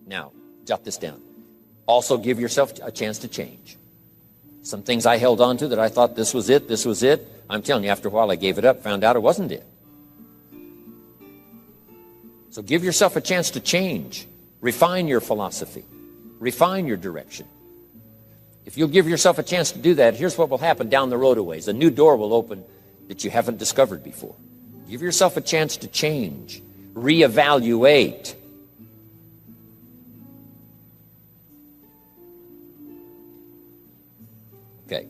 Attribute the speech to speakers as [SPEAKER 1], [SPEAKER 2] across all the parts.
[SPEAKER 1] Now, jot this down. Also give yourself a chance to change. Some things I held on to that I thought this was it, this was it. I'm telling you, after a while I gave it up, found out it wasn't it. So give yourself a chance to change. Refine your philosophy. Refine your direction. If you'll give yourself a chance to do that, here's what will happen down the road a ways. A new door will open that you haven't discovered before. Give yourself a chance to change. Reevaluate. Okay.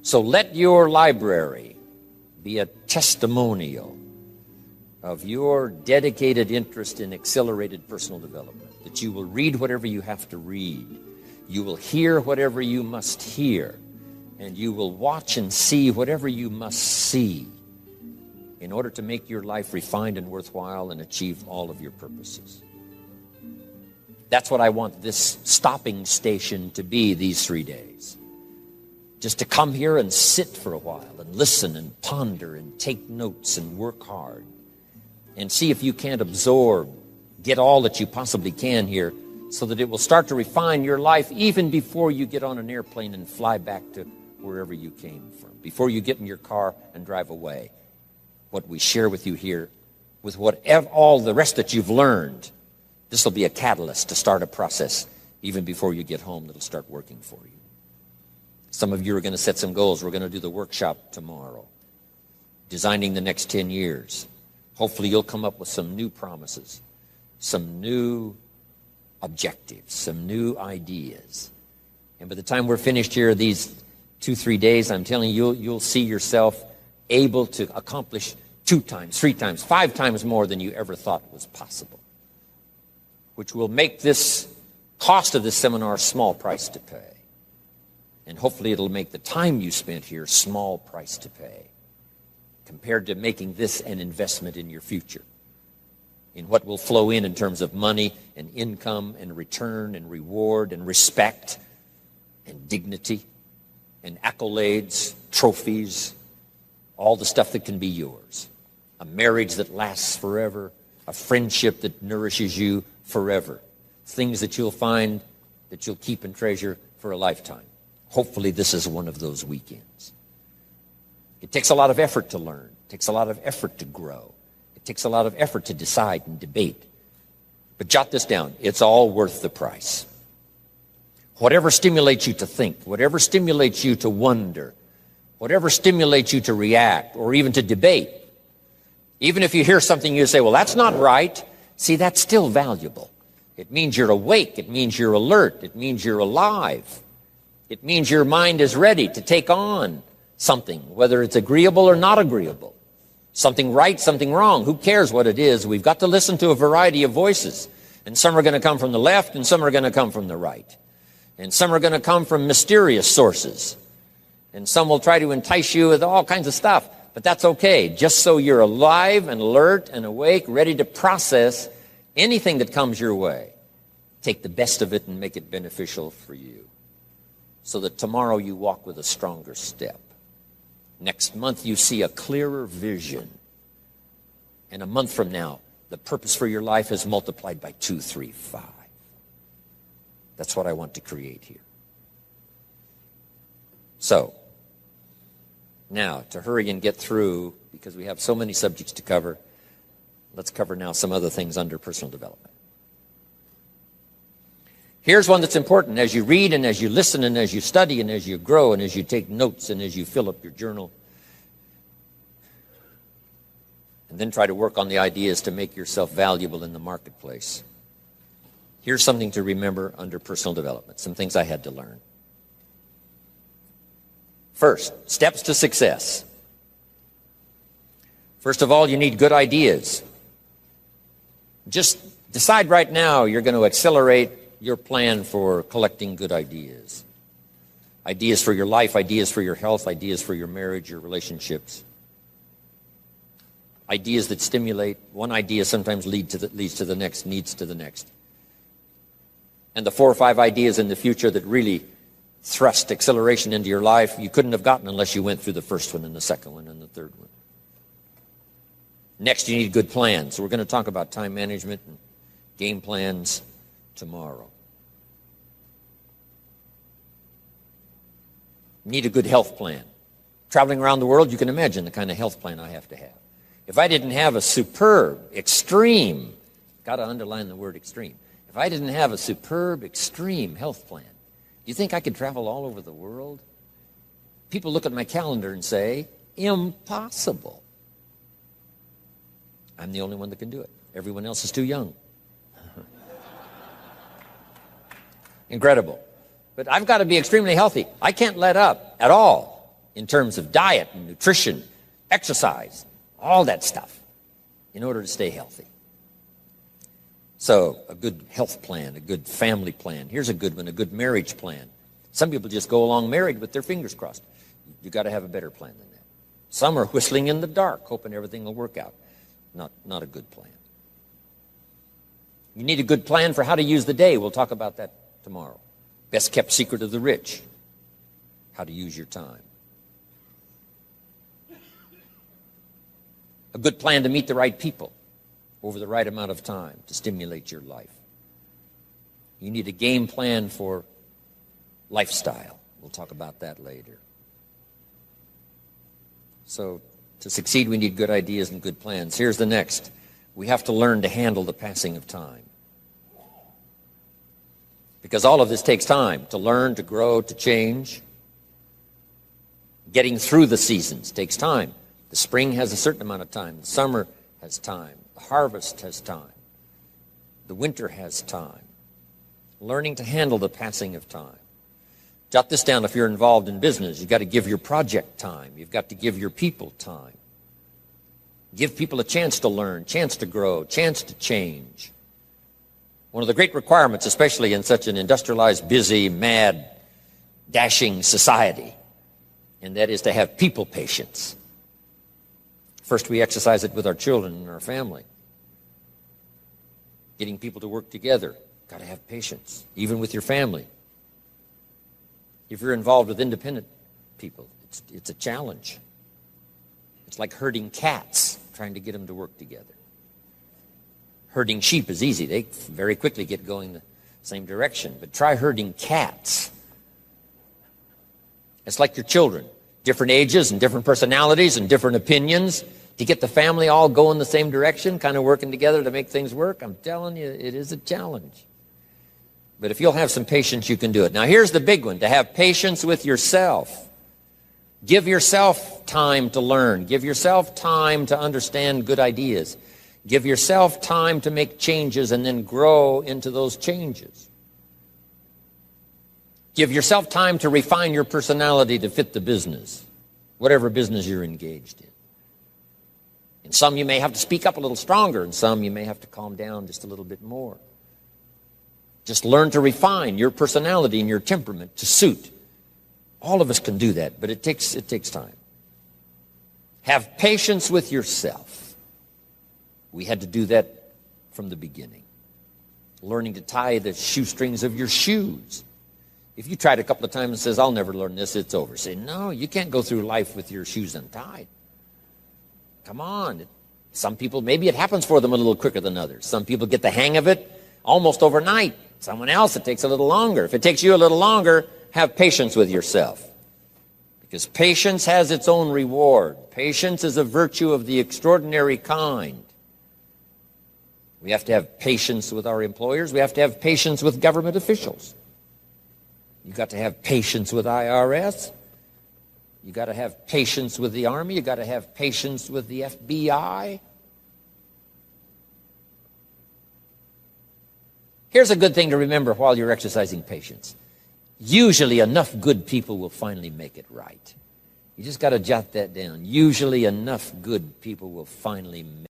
[SPEAKER 1] So let your library be a testimonial of your dedicated interest in accelerated personal development, that you will read whatever you have to read, you will hear whatever you must hear, and you will watch and see whatever you must see in order to make your life refined and worthwhile and achieve all of your purposes. That's what I want this stopping station to be these 3 days. Just to come here and sit for a while and listen and ponder and take notes and work hard and see if you can't absorb, get all that you possibly can here so that it will start to refine your life even before you get on an airplane and fly back to wherever you came from, before you get in your car and drive away. What we share with you here, with whatever, all the rest that you've learned, this will be a catalyst to start a process even before you get home that'll start working for you. Some of you are going to set some goals. We're going to do the workshop tomorrow, designing the next 10 years. Hopefully you'll come up with some new promises, some new objectives, some new ideas. And by the time we're finished here, these 2-3 days, I'm telling you, you'll see yourself able to accomplish 2 times, 3 times, 5 times more than you ever thought was possible, which will make this cost of this seminar a small price to pay. And hopefully it'll make the time you spent here small price to pay compared to making this an investment in your future, in what will flow in terms of money and income and return and reward and respect and dignity and accolades, trophies, all the stuff that can be yours. A marriage that lasts forever, a friendship that nourishes you forever, things that you'll find that you'll keep and treasure for a lifetime. Hopefully this is one of those weekends. It takes a lot of effort to learn. It takes a lot of effort to grow. It takes a lot of effort to decide and debate. But jot this down. It's all worth the price. Whatever stimulates you to think, whatever stimulates you to wonder, whatever stimulates you to react or even to debate, even if you hear something you say, well, that's not right. See, that's still valuable. It means you're awake. It means you're alert. It means you're alive. It means your mind is ready to take on something, whether it's agreeable or not agreeable. Something right, something wrong. Who cares what it is? We've got to listen to a variety of voices. And some are going to come from the left and some are going to come from the right. And some are going to come from mysterious sources. And some will try to entice you with all kinds of stuff. But that's okay. Just so you're alive and alert and awake, ready to process anything that comes your way. Take the best of it and make it beneficial for you, so that tomorrow you walk with a stronger step. Next month you see a clearer vision. And a month from now, the purpose for your life is multiplied by 2, 3, 5. That's what I want to create here. So, now, to hurry and get through, because we have so many subjects to cover, let's cover now some other things under personal development. Here's one that's important as you read and as you listen and as you study and as you grow and as you take notes and as you fill up your journal. And then try to work on the ideas to make yourself valuable in the marketplace. Here's something to remember under personal development, some things I had to learn. First, steps to success. First of all, you need good ideas. Just decide right now you're going to accelerate your plan for collecting good ideas. Ideas for your life, ideas for your health, ideas for your marriage, your relationships. Ideas that stimulate. One idea sometimes leads to the next, needs to the next. And the 4 or 5 ideas in the future that really thrust acceleration into your life, you couldn't have gotten unless you went through the first one and the second one and the third one. Next, you need good plans. So we're going to talk about time management and Game plans tomorrow. Need a good health plan. Traveling around the world, you can imagine the kind of health plan I have to have. If I didn't have a superb, extreme, got to underline the word extreme, if I didn't have a superb, extreme health plan, do you think I could travel all over the world? People look at my calendar and say, impossible. I'm the only one that can do it. Everyone else is too young. Incredible. But I've got to be extremely healthy. I can't let up at all in terms of diet and nutrition, exercise, all that stuff in order to stay healthy. So a good health plan, a good family plan. Here's a good one, a good marriage plan. Some people just go along married with their fingers crossed. You've got to have a better plan than that. Some are whistling in the dark, hoping everything will work out. Not a good plan. You need a good plan for how to use the day. We'll talk about that tomorrow. Best kept secret of the rich, how to use your time. A good plan to meet the right people over the right amount of time to stimulate your life. You need a game plan for lifestyle. We'll talk about that later. So to succeed, we need good ideas and good plans. Here's the next. We have to learn to handle the passing of time. Because all of this takes time to learn, to grow, to change. Getting through the seasons takes time. The spring has a certain amount of time. The summer has time. The harvest has time. The winter has time. Learning to handle the passing of time. Jot this down if you're involved in business. You've got to give your project time. You've got to give your people time. Give people a chance to learn, chance to grow, chance to change. One of the great requirements, especially in such an industrialized, busy, mad, dashing society, and that is to have people patience. First, we exercise it with our children and our family. Getting people to work together, got to have patience, even with your family. If you're involved with independent people, it's a challenge. It's like herding cats, trying to get them to work together. Herding sheep is easy. They very quickly get going the same direction. But try herding cats. It's like your children. Different ages and different personalities and different opinions. To get the family all going the same direction, kind of working together to make things work, I'm telling you, it is a challenge. But if you'll have some patience, you can do it. Now, here's the big one, to have patience with yourself. Give yourself time to learn. Give yourself time to understand good ideas. Give yourself time to make changes and then grow into those changes. Give yourself time to refine your personality to fit the business, whatever business you're engaged in. In some, you may have to speak up a little stronger. In some, you may have to calm down just a little bit more. Just learn to refine your personality and your temperament to suit. All of us can do that, but it takes time. Have patience with yourself. We had to do that from the beginning. Learning to tie the shoestrings of your shoes. If you tried a couple of times and says, I'll never learn this, it's over. Say, no, you can't go through life with your shoes untied. Come on. Some people, maybe it happens for them a little quicker than others. Some people get the hang of it almost overnight. Someone else, it takes a little longer. If it takes you a little longer, have patience with yourself. Because patience has its own reward. Patience is a virtue of the extraordinary kind. We have to have patience with our employers. We have to have patience with government officials. You've got to have patience with IRS. You've got to have patience with the Army. You've got to have patience with the FBI. Here's a good thing to remember while you're exercising patience. Usually enough good people will finally make it right. You just got to jot that down. Usually enough good people will finally make it right.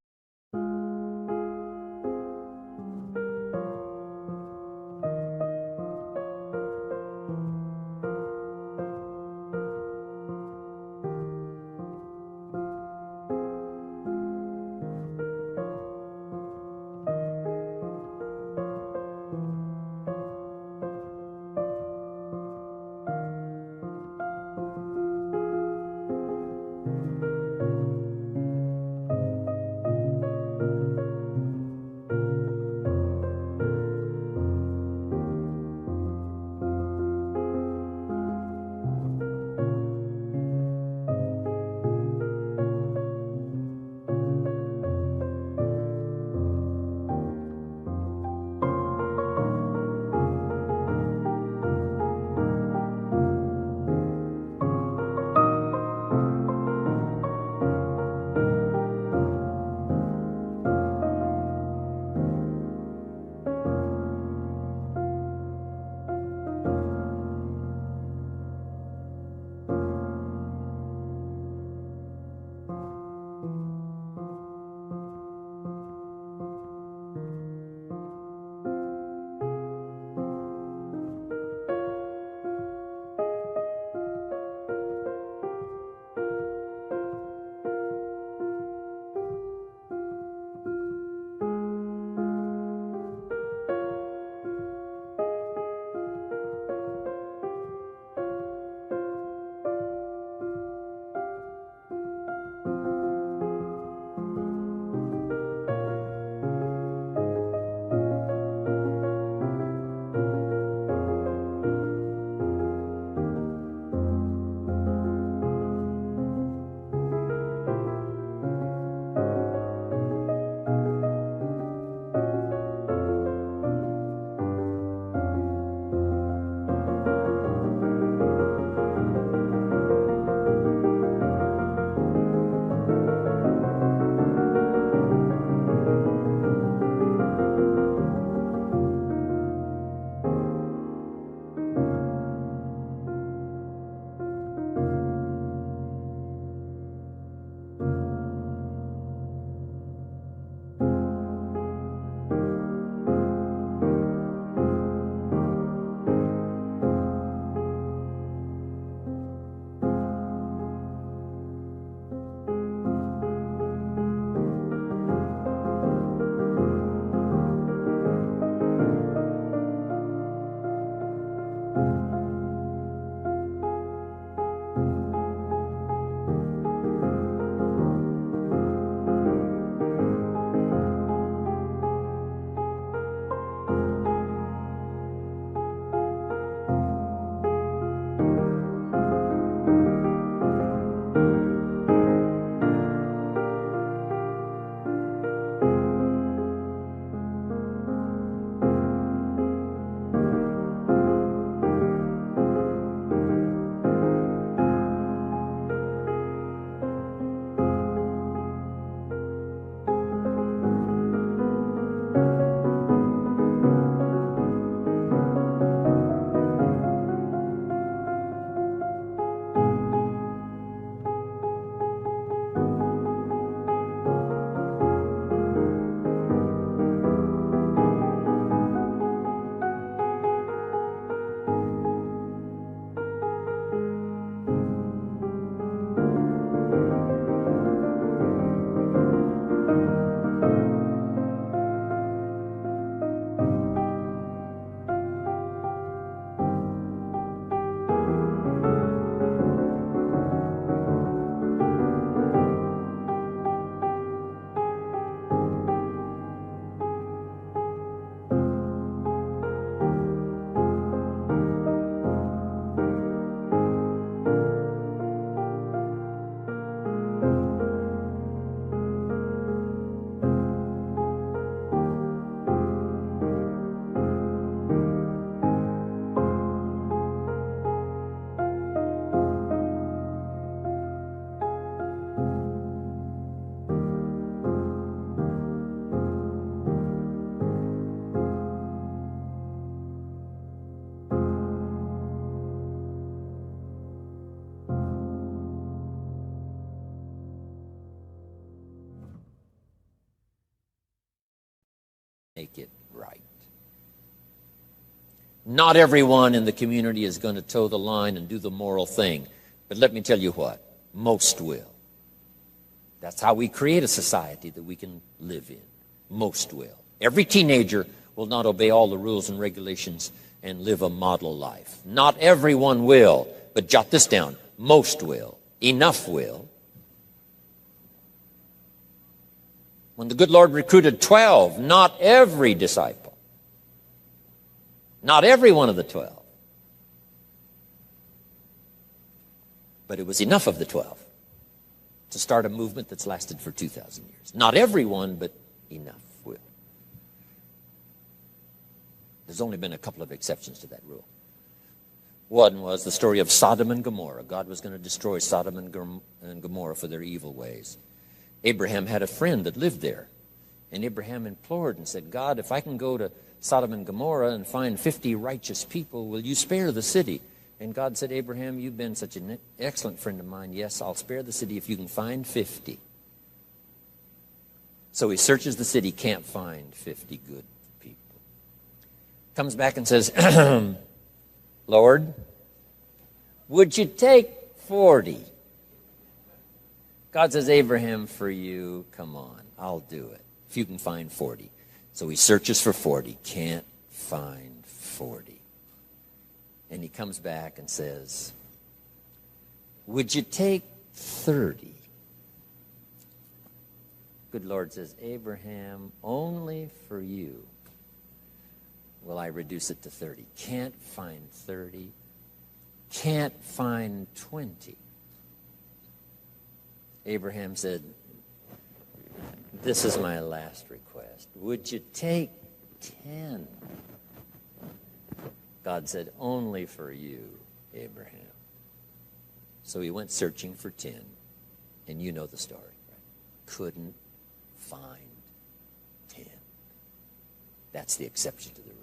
[SPEAKER 1] make it right. Not everyone in the community is going to toe the line and do the moral thing. But let me tell you what, most will. That's how we create a society that we can live in. Most will. Every teenager will not obey all the rules and regulations and live a model life. Not everyone will, but jot this down. Most will. Enough will. When the good Lord recruited 12, not every disciple, not every one of the 12, but it was enough of the 12 to start a movement that's lasted for 2,000 years. Not everyone, but enough will. There's only been a couple of exceptions to that rule. One was the story of Sodom and Gomorrah. God was going to destroy Sodom and Gomorrah for their evil ways. Abraham had a friend that lived there. And Abraham implored and said, God, if I can go to Sodom and Gomorrah and find 50 righteous people, will you spare the city? And God said, Abraham, you've been such an excellent friend of mine. Yes, I'll spare the city if you can find 50. So he searches the city, can't find 50 good people. Comes back and says, Lord, would you take 40? God says, Abraham, for you, come on, I'll do it. If you can find 40. So he searches for 40, can't find 40. And he comes back and says, would you take 30? Good Lord says, Abraham, only for you will I reduce it to 30. Can't find 30. Can't find 20. Abraham said, this is my last request. Would you take 10? God said, only for you, Abraham. So he went searching for 10. And you know the story, right? Couldn't find 10. That's the exception to the rule.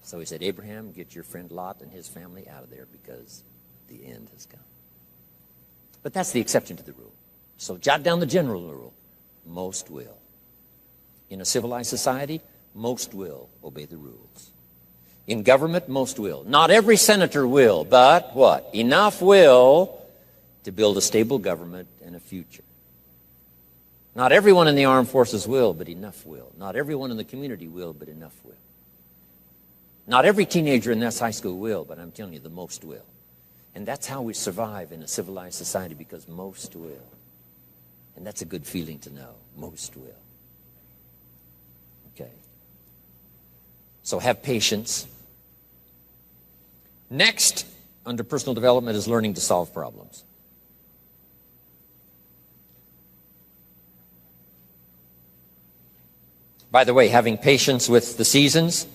[SPEAKER 1] So he said, Abraham, get your friend Lot and his family out of there because the end has come. But that's the exception to the rule. So jot down the general rule. Most will. In a civilized society, most will obey the rules. In government, most will. Not every senator will, but what? Enough will to build a stable government and a future. Not everyone in the armed forces will, but enough will. Not everyone in the community will, but enough will. Not every teenager in this high school will, but I'm telling you, the most will. And that's how we survive in a civilized society, because most will. And that's a good feeling to know. Most will. Okay. So have patience. Next, under personal development, is learning to solve problems. By the way, having patience with the seasons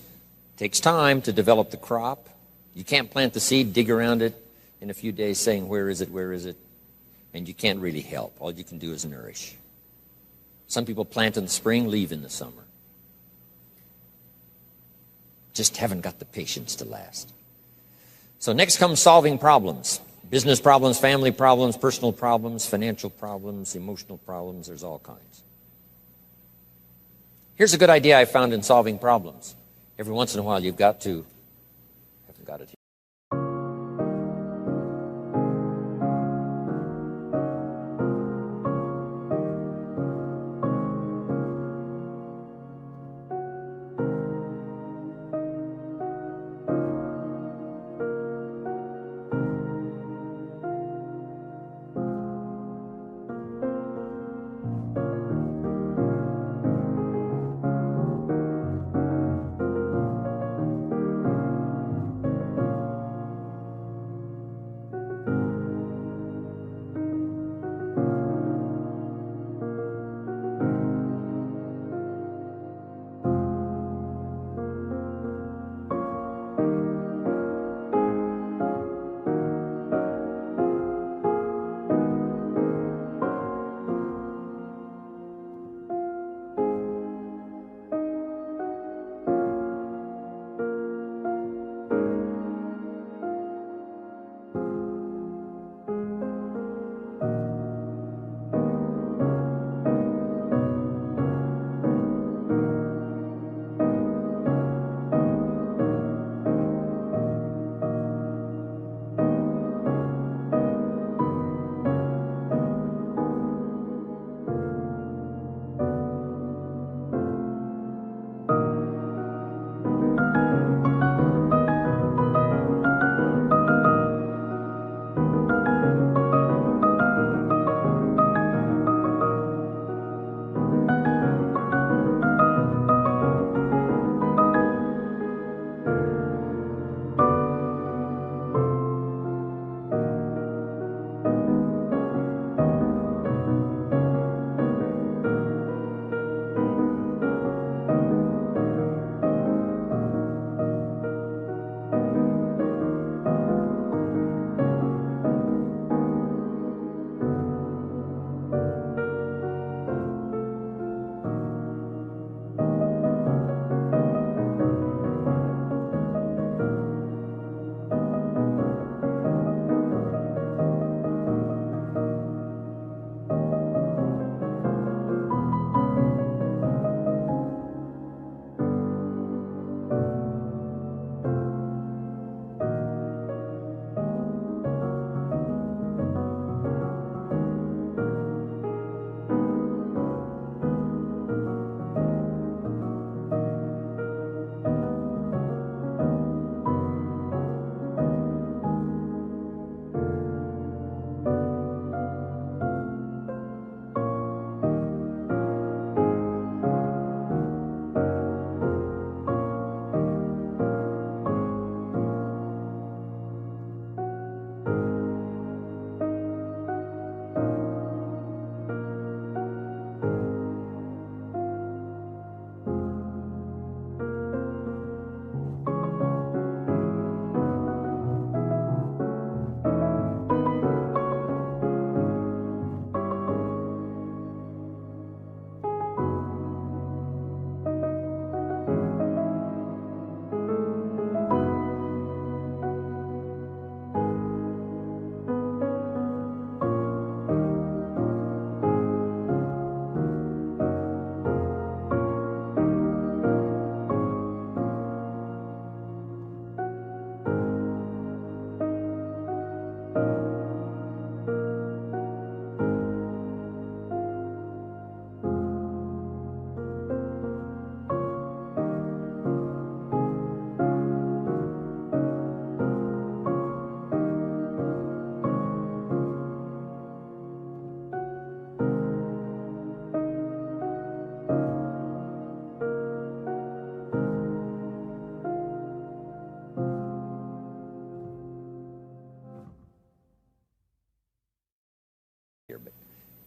[SPEAKER 1] takes time to develop the crop. You can't plant the seed, dig around it in a few days saying, where is it, where is it? And you can't really help. All you can do is nourish. Some people plant in the spring, leave in the summer. Just haven't got the patience to last. So next comes solving problems. Business problems, family problems, personal problems, financial problems, emotional problems. There's all kinds. Here's a good idea I found in solving problems. Every once in a while you've got to, haven't got it here.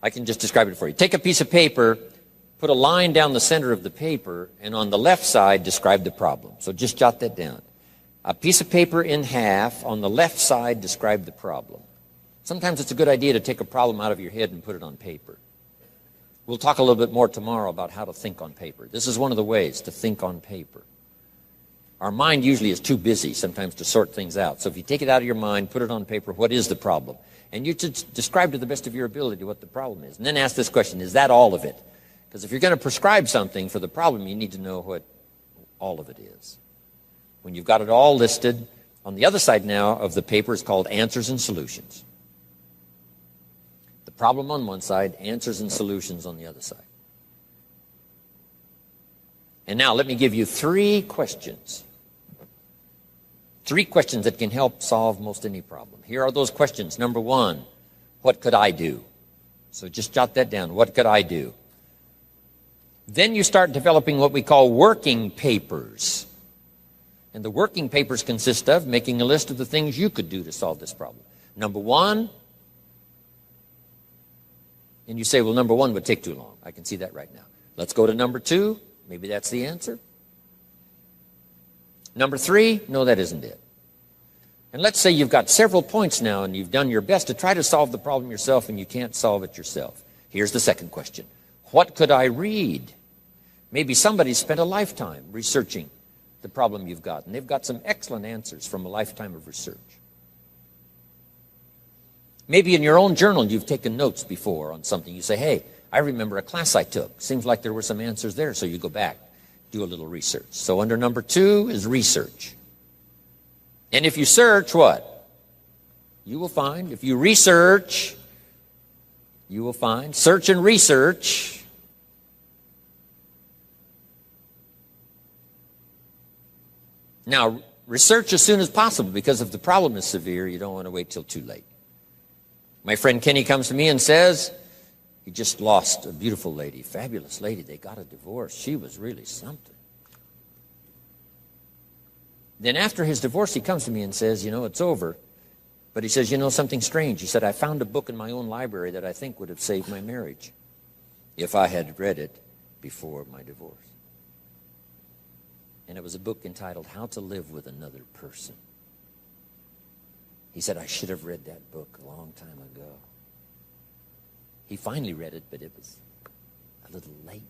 [SPEAKER 1] I can just describe it for you. Take a piece of paper, put a line down the center of the paper, and on the left side, describe the problem. So just jot that down. A piece of paper in half, on the left side, describe the problem. Sometimes it's a good idea to take a problem out of your head and put it on paper. We'll talk a little bit more tomorrow about how to think on paper. This is one of the ways to think on paper. Our mind usually is too busy sometimes to sort things out. So if you take it out of your mind, put it on paper, what is the problem? And you describe to the best of your ability what the problem is. And then ask this question, is that all of it? Because if you're going to prescribe something for the problem, you need to know what all of it is. When you've got it all listed, on the other side now of the paper is called answers and solutions. The problem on one side, answers and solutions on the other side. And now let me give you 3 questions. 3 questions that can help solve most any problem. Here are those questions. Number 1, what could I do? So just jot that down. What could I do? Then you start developing what we call working papers. And the working papers consist of making a list of the things you could do to solve this problem. Number 1, and you say, well, number 1 would take too long. I can see that right now. Let's go to number 2. Maybe that's the answer. Number 3, no, that isn't it. And let's say you've got several points now and you've done your best to try to solve the problem yourself and you can't solve it yourself. Here's the second question. What could I read? Maybe somebody spent a lifetime researching the problem you've got, and they've got some excellent answers from a lifetime of research. Maybe in your own journal you've taken notes before on something. You say, hey, I remember a class I took. Seems like there were some answers there, so you go back, do a little research. So under number 2 is research. And if you search, what? You will find. If you research, you will find. Search and research. Now, research as soon as possible, because if the problem is severe, you don't want to wait till too late. My friend Kenny comes to me and says, he just lost a beautiful lady, fabulous lady. They got a divorce. She was really something. Then after his divorce, he comes to me and says, you know, it's over. But he says, you know, something strange. He said, I found a book in my own library that I think would have saved my marriage if I had read it before my divorce. And it was a book entitled How to Live with Another Person. He said, I should have read that book a long time ago. He finally read it, but it was a little late.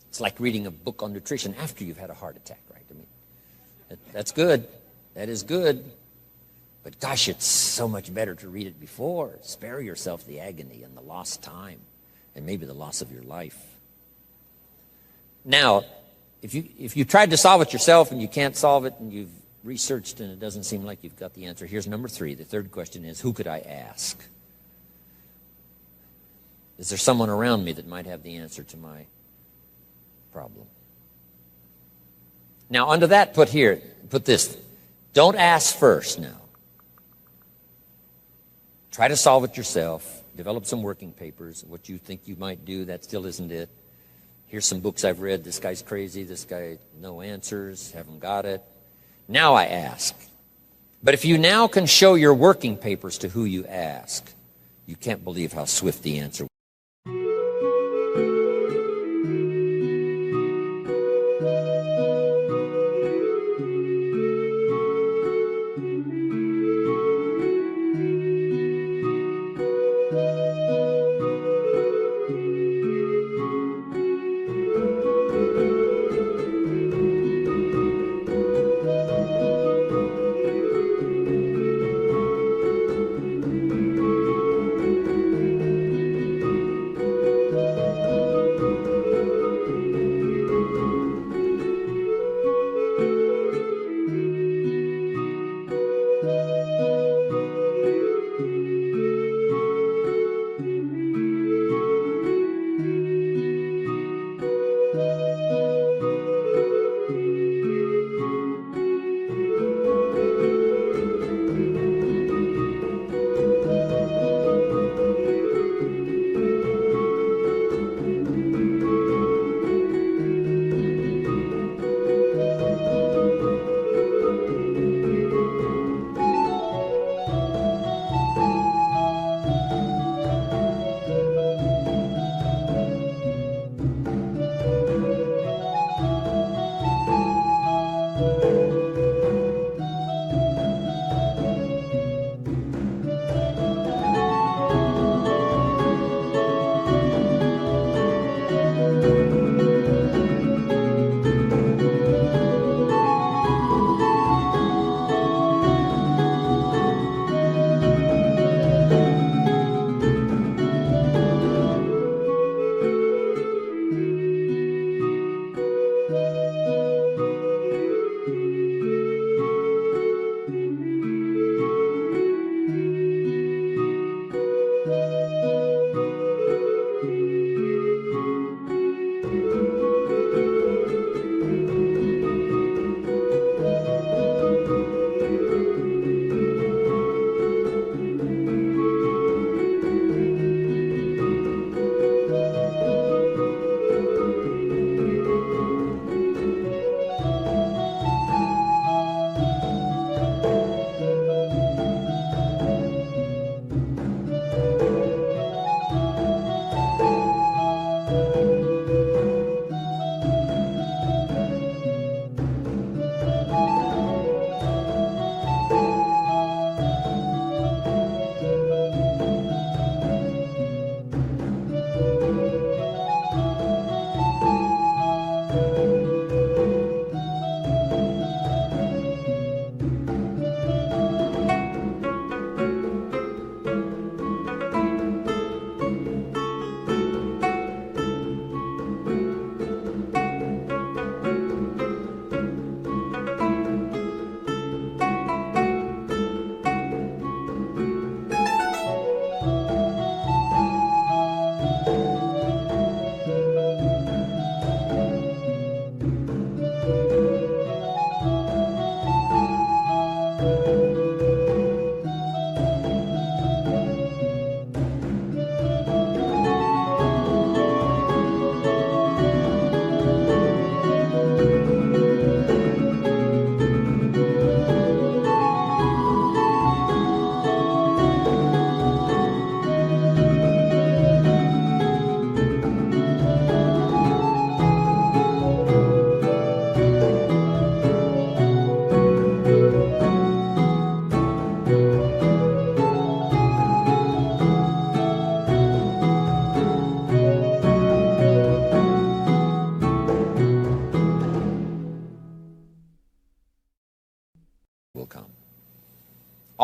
[SPEAKER 1] It's like reading a book on nutrition after you've had a heart attack, right? I mean, that's good. That is good. But gosh, it's so much better to read it before. Spare yourself the agony and the lost time and maybe the loss of your life. Now, if you tried to solve it yourself and you can't solve it and you've researched and it doesn't seem like you've got the answer, here's number 3. The third question is, who could I ask? Is there someone around me that might have the answer to my problem? Now, under that, put this. Don't ask first now. Try to solve it yourself. Develop some working papers. What you think you might do, that still isn't it. Here's some books I've read. This guy's crazy. This guy, no answers, haven't got it. Now I ask. But if you now can show your working papers to who you ask, you can't believe how swift the answer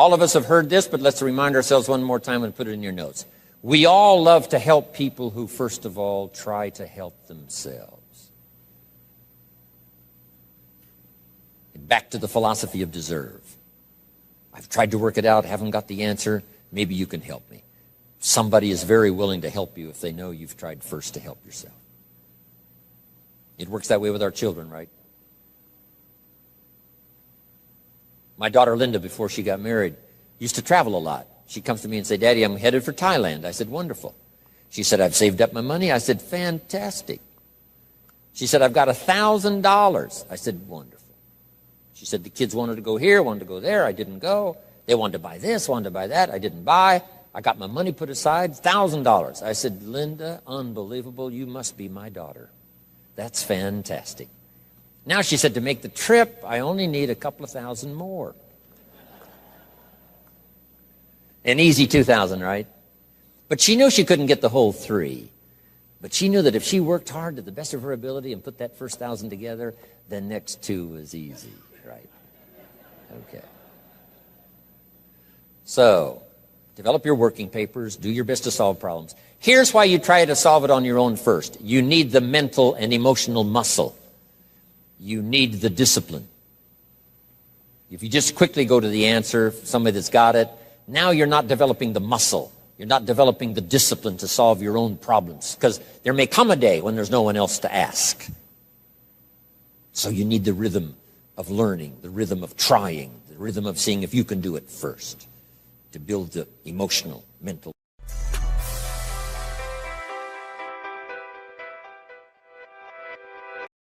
[SPEAKER 1] All of us have heard this, but let's remind ourselves one more time and put it in your notes. We all love to help people who, first of all, try to help themselves. And back to the philosophy of deserve. I've tried to work it out, haven't got the answer. Maybe you can help me. Somebody is very willing to help you if they know you've tried first to help yourself. It works that way with our children, right? My daughter Linda, before she got married, used to travel a lot. She comes to me and said, Daddy, I'm headed for Thailand. I said, wonderful. She said, I've saved up my money. I said, fantastic. She said, I've got $1,000. I said, wonderful. She said, the kids wanted to go here, wanted to go there. I didn't go. They wanted to buy this, wanted to buy that. I didn't buy. I got my money put aside, $1,000. I said, Linda, unbelievable. You must be my daughter. That's fantastic. Now, she said, to make the trip, I only need a couple of thousand more. An easy 2,000, right? But she knew she couldn't get the whole 3. But she knew that if she worked hard to the best of her ability and put that first 1,000 together, the next 2 was easy, right? Okay. So, develop your working papers. Do your best to solve problems. Here's why you try to solve it on your own first. You need the mental and emotional muscle. You need the discipline. If you just quickly go to the answer, somebody that's got it, now you're not developing the muscle. You're not developing the discipline to solve your own problems, because there may come a day when there's no one else to ask. So you need the rhythm of learning, the rhythm of trying, the rhythm of seeing if you can do it first to build the emotional, mental